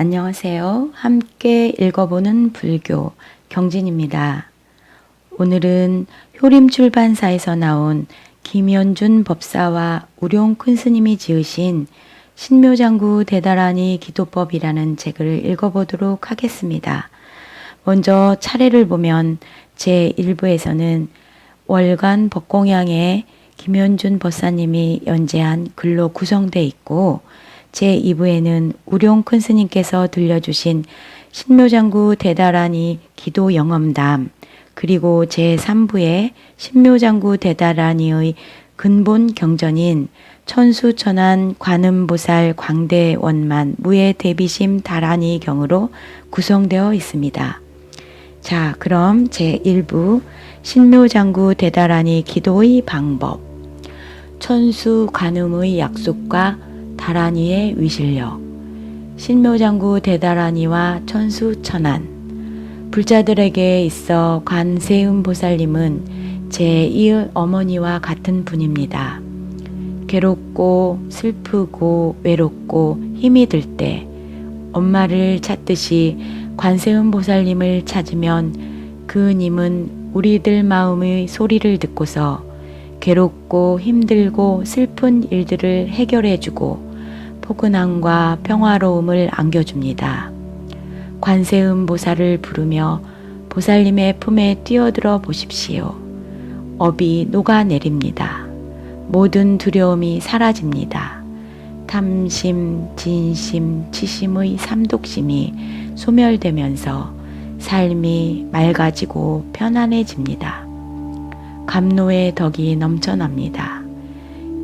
안녕하세요. 함께 읽어보는 불교 경진입니다. 오늘은 효림출판사에서 나온 김연준 법사와 우룡 큰스님이 지으신 신묘장구 대다라니 기도법이라는 책을 읽어보도록 하겠습니다. 먼저 차례를 보면 제1부에서는 월간 법공양에 김연준 법사님이 연재한 글로 구성되어 있고, 제2부에는 우룡 큰스님께서 들려주신 신묘장구 대다라니 기도 영험담, 그리고 제3부에 신묘장구 대다라니의 근본 경전인 천수천안 관음보살 광대원만 무예 대비심 다라니 경으로 구성되어 있습니다. 자, 그럼 제1부 신묘장구 대다라니 기도의 방법, 천수 관음의 약속과 다라니의 위실력, 신묘장구 대다라니와 천수천안. 불자들에게 있어 관세음보살님은 제2의 어머니와 같은 분입니다. 괴롭고 슬프고 외롭고 힘이 들 때 엄마를 찾듯이 관세음보살님을 찾으면 그님은 우리들 마음의 소리를 듣고서 괴롭고 힘들고 슬픈 일들을 해결해주고 포근함과 평화로움을 안겨줍니다. 관세음 보살을 부르며 보살님의 품에 뛰어들어 보십시오. 업이 녹아내립니다. 모든 두려움이 사라집니다. 탐심, 진심, 치심의 삼독심이 소멸되면서 삶이 맑아지고 편안해집니다. 감노의 덕이 넘쳐납니다.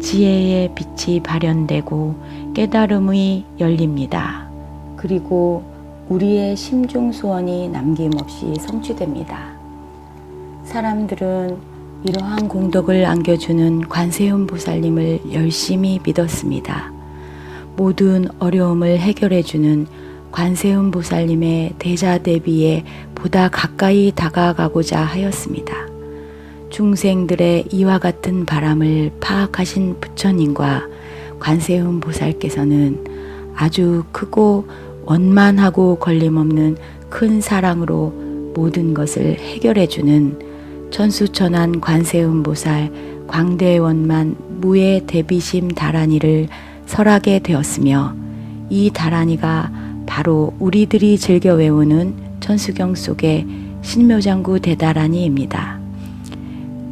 지혜의 빛이 발현되고 깨달음이 열립니다. 그리고 우리의 심중 소원이 남김없이 성취됩니다. 사람들은 이러한 공덕을 안겨주는 관세음 보살님을 열심히 믿었습니다. 모든 어려움을 해결해주는 관세음 보살님의 대자대비에 보다 가까이 다가가고자 하였습니다. 중생들의 이와 같은 바람을 파악하신 부처님과 관세음 보살께서는 아주 크고 원만하고 걸림없는 큰 사랑으로 모든 것을 해결해주는 천수천안 관세음 보살 광대원만 무예 대비심 다라니를 설하게 되었으며, 이 다라니가 바로 우리들이 즐겨 외우는 천수경 속의 신묘장구 대다라니입니다.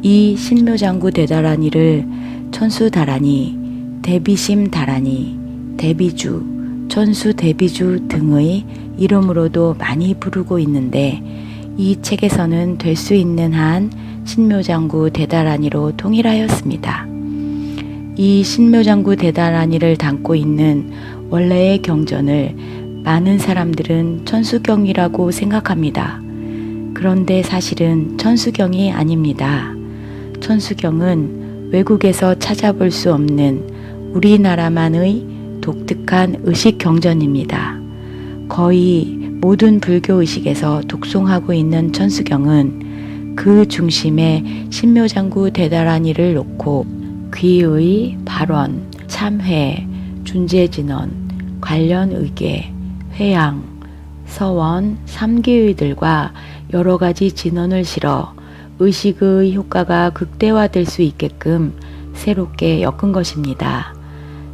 이 신묘장구 대다라니를 천수다라니, 대비심 다라니, 대비주, 천수 대비주 등의 이름으로도 많이 부르고 있는데, 이 책에서는 될 수 있는 한 신묘장구 대다라니로 통일하였습니다. 이 신묘장구 대다라니를 담고 있는 원래의 경전을 많은 사람들은 천수경이라고 생각합니다. 그런데 사실은 천수경이 아닙니다. 천수경은 외국에서 찾아볼 수 없는 우리나라만의 독특한 의식 경전입니다. 거의 모든 불교 의식에서 독송하고 있는 천수경은 그 중심에 신묘장구 대다라니를 놓고 귀의 발원, 참회, 준재진언, 관련 의계, 회양, 서원, 삼기의들과 여러 가지 진언을 실어 의식의 효과가 극대화될 수 있게끔 새롭게 엮은 것입니다.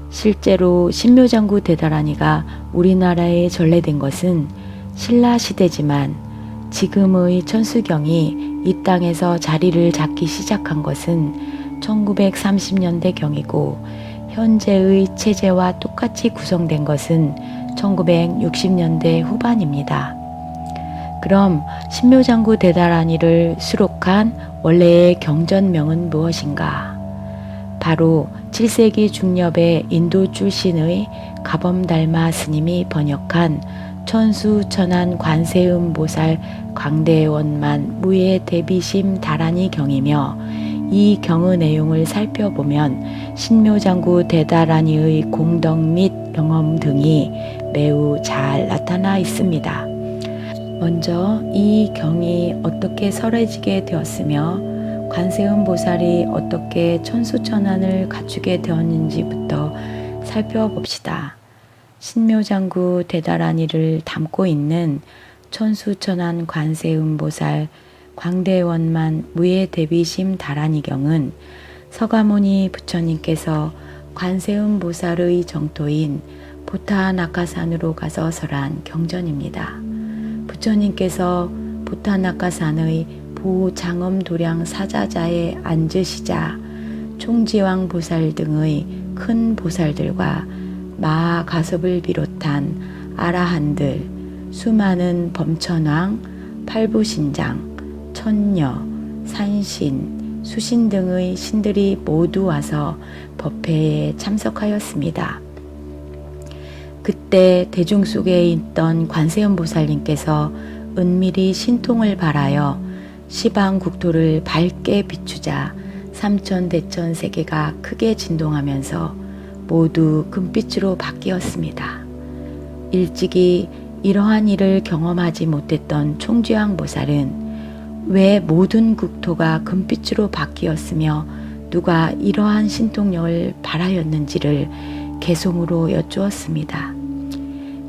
실제로 신묘장구 대다라니가 우리나라에 전래된 것은 신라 시대지만, 지금의 천수경이 이 땅에서 자리를 잡기 시작한 것은 1930년대 경이고, 현재의 체제와 똑같이 구성된 것은 1960년대 후반입니다. 그럼 신묘장구 대다라니를 수록한 원래의 경전명은 무엇인가? 바로 7세기 중엽의 인도 출신의 가범달마 스님이 번역한 천수천안 관세음 보살 광대원만 무예 대비심 다라니 경이며, 이 경의 내용을 살펴보면 신묘장구 대다라니의 공덕 및 경험 등이 매우 잘 나타나 있습니다. 먼저 이 경이 어떻게 설해지게 되었으며 관세음 보살이 어떻게 천수천안을 갖추게 되었는지부터 살펴봅시다. 신묘장구 대다라니를 담고 있는 천수천안 관세음보살 광대원만 무예대비심 다라니경은 서가모니 부처님께서 관세음보살의 정토인 보타나카산으로 가서 설한 경전입니다. 부처님께서 보타나카산의 보장엄도량 사자자에 앉으시자 총지왕 보살 등의 큰 보살들과 마하가섭을 비롯한 아라한들, 수많은 범천왕, 팔부신장, 천녀, 산신, 수신 등의 신들이 모두 와서 법회에 참석하였습니다. 그때 대중 속에 있던 관세음보살님께서 은밀히 신통을 발하여 시방 국토를 밝게 비추자 삼천대천 세계가 크게 진동하면서 모두 금빛으로 바뀌었습니다. 일찍이 이러한 일을 경험하지 못했던 총지왕 보살은 왜 모든 국토가 금빛으로 바뀌었으며 누가 이러한 신통력을 발하였는지를 개송으로 여쭈었습니다.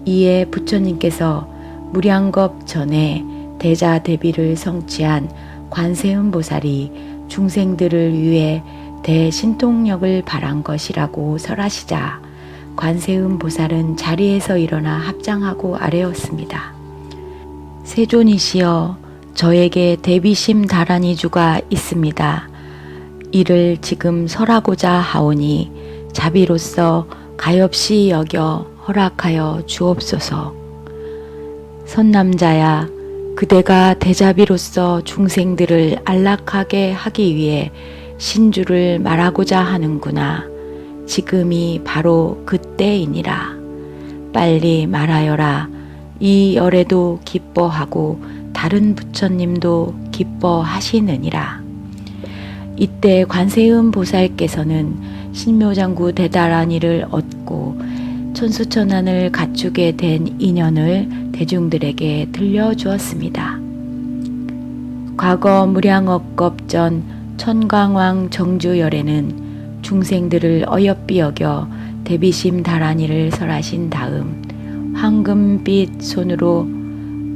이에 부처님께서 무량겁 전에 대자 대비를 성취한 관세음 보살이 중생들을 위해 대신통력을 발한 것이라고 설하시자 관세음 보살은 자리에서 일어나 합장하고 아뢰었습니다. 세존이시여, 저에게 대비심 다라니주가 있습니다. 이를 지금 설하고자 하오니 자비로서 가엾이 여겨 허락하여 주옵소서. 선남자야, 그대가 대자비로서 중생들을 안락하게 하기 위해 신주를 말하고자 하는구나. 지금이 바로 그때이니라. 빨리 말하여라. 이 열애도 기뻐하고 다른 부처님도 기뻐하시느니라. 이때 관세음 보살께서는 신묘장구 대다라니를 얻고 천수천안을 갖추게 된 인연을 대중들에게 들려주었습니다. 과거 무량억겁 전 천광왕 정주열에는 중생들을 어여삐 여겨 대비심 다라니를 설하신 다음 황금빛 손으로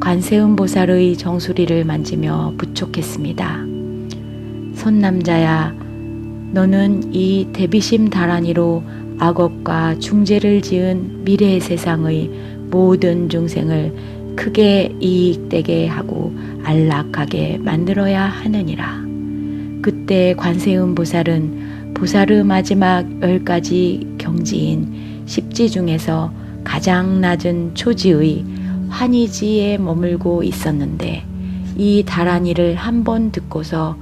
관세음 보살의 정수리를 만지며 부촉했습니다. 선남자야, 너는 이 대비심 다라니로 악업과 중죄를 지은 미래 세상의 모든 중생을 크게 이익되게 하고 안락하게 만들어야 하느니라. 그때 관세음 보살은 보살의 마지막 10가지 경지인 십지 중에서 가장 낮은 초지의 환희지에 머물고 있었는데 이 다라니를 한 번 듣고서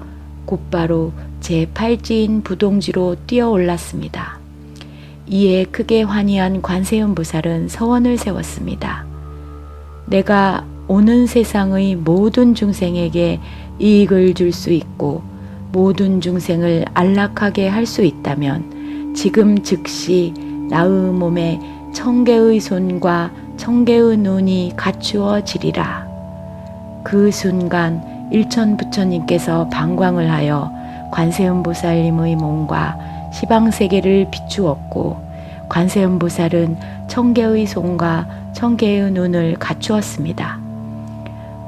곧바로 제8지인 부동지로 뛰어 올랐습니다. 이에 크게 환희한 관세음 보살은 서원을 세웠습니다. 내가 오는 세상의 모든 중생에게 이익을 줄 수 있고 모든 중생을 안락하게 할 수 있다면 지금 즉시 나의 몸에 청개의 손과 청개의 눈이 갖추어지리라. 그 순간 일천 부처님께서 방광을 하여 관세음 보살님의 몸과 시방세계를 비추었고 관세음 보살은 청개의 손과 청개의 눈을 갖추었습니다.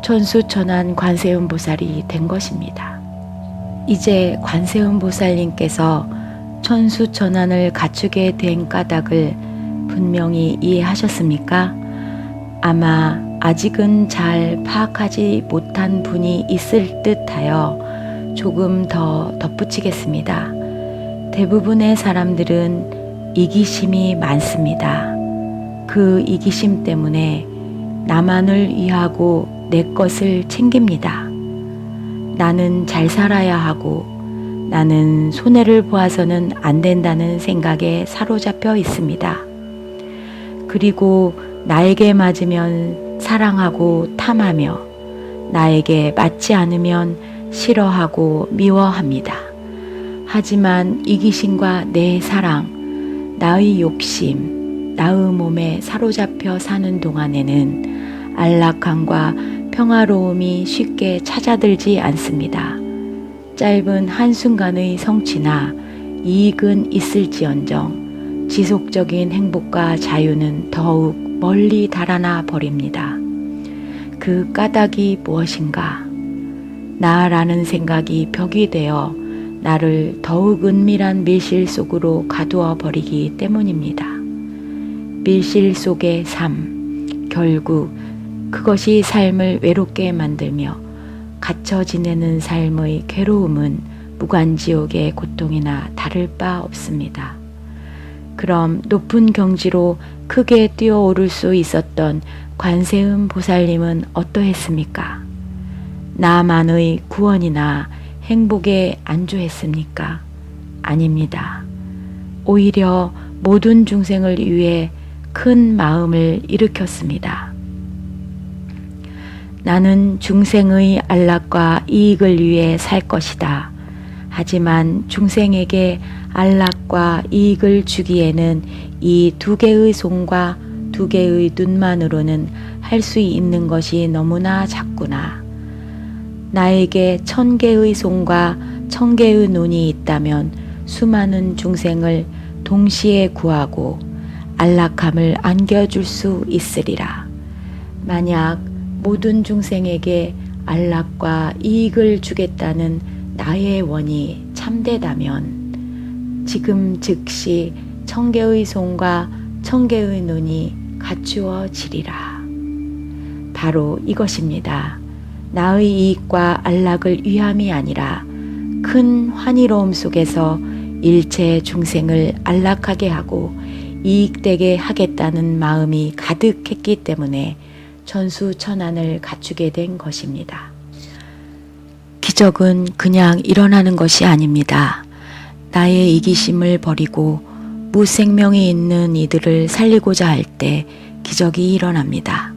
천수천안 관세음 보살이 된 것입니다. 이제 관세음 보살님께서 천수천안을 갖추게 된 까닭을 분명히 이해하셨습니까? 아마 아직은 잘 파악하지 못한 분이 있을 듯하여 조금 더 덧붙이겠습니다. 대부분의 사람들은 이기심이 많습니다. 그 이기심 때문에 나만을 위하고 내 것을 챙깁니다. 나는 잘 살아야 하고 나는 손해를 보아서는 안 된다는 생각에 사로잡혀 있습니다. 그리고 나에게 맞으면 사랑하고 탐하며 나에게 맞지 않으면 싫어하고 미워합니다. 하지만 이기심과 내 사랑, 나의 욕심, 나의 몸에 사로잡혀 사는 동안에는 안락함과 평화로움이 쉽게 찾아들지 않습니다. 짧은 한순간의 성취나 이익은 있을지언정 지속적인 행복과 자유는 더욱 멀리 달아나 버립니다. 그 까닭이 무엇인가? 나라는 생각이 벽이 되어 나를 더욱 은밀한 밀실 속으로 가두어 버리기 때문입니다. 밀실 속의 삶, 결국 그것이 삶을 외롭게 만들며 갇혀 지내는 삶의 괴로움은 무간지옥의 고통이나 다를 바 없습니다. 그럼 높은 경지로 크게 뛰어오를 수 있었던 관세음 보살님은 어떠했습니까? 나만의 구원이나 행복에 안주했습니까? 아닙니다. 오히려 모든 중생을 위해 큰 마음을 일으켰습니다. 나는 중생의 안락과 이익을 위해 살 것이다. 하지만 중생에게 안락과 이익을 주기에는 이 두 개의 손과 두 개의 눈만으로는 할 수 있는 것이 너무나 작구나. 나에게 1000개의 손과 1000개의 눈이 있다면 수많은 중생을 동시에 구하고 안락함을 안겨줄 수 있으리라. 만약 모든 중생에게 안락과 이익을 주겠다는 나의 원이 참되다면 지금 즉시 1000개의 손과 1000개의 눈이 갖추어지리라. 바로 이것입니다. 나의 이익과 안락을 위함이 아니라 큰 환희로움 속에서 일체 중생을 안락하게 하고 이익되게 하겠다는 마음이 가득했기 때문에 천수천안을 갖추게 된 것입니다. 기적은 그냥 일어나는 것이 아닙니다. 나의 이기심을 버리고 무생명이 있는 이들을 살리고자 할 때 기적이 일어납니다.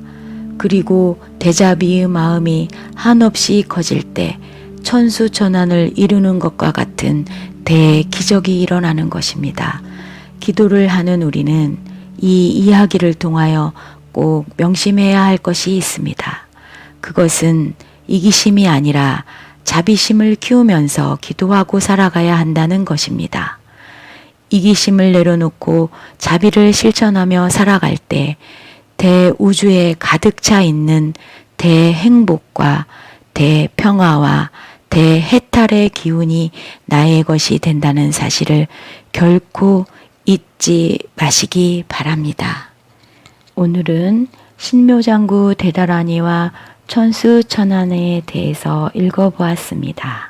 그리고 대자비의 마음이 한없이 커질 때 천수천안을 이루는 것과 같은 대기적이 일어나는 것입니다. 기도를 하는 우리는 이 이야기를 통하여 꼭 명심해야 할 것이 있습니다. 그것은 이기심이 아니라 자비심을 키우면서 기도하고 살아가야 한다는 것입니다. 이기심을 내려놓고 자비를 실천하며 살아갈 때 대우주에 가득 차 있는 대행복과 대평화와 대해탈의 기운이 나의 것이 된다는 사실을 결코 잊지 마시기 바랍니다. 오늘은 신묘장구 대다라니와 천수천안에 대해서 읽어보았습니다.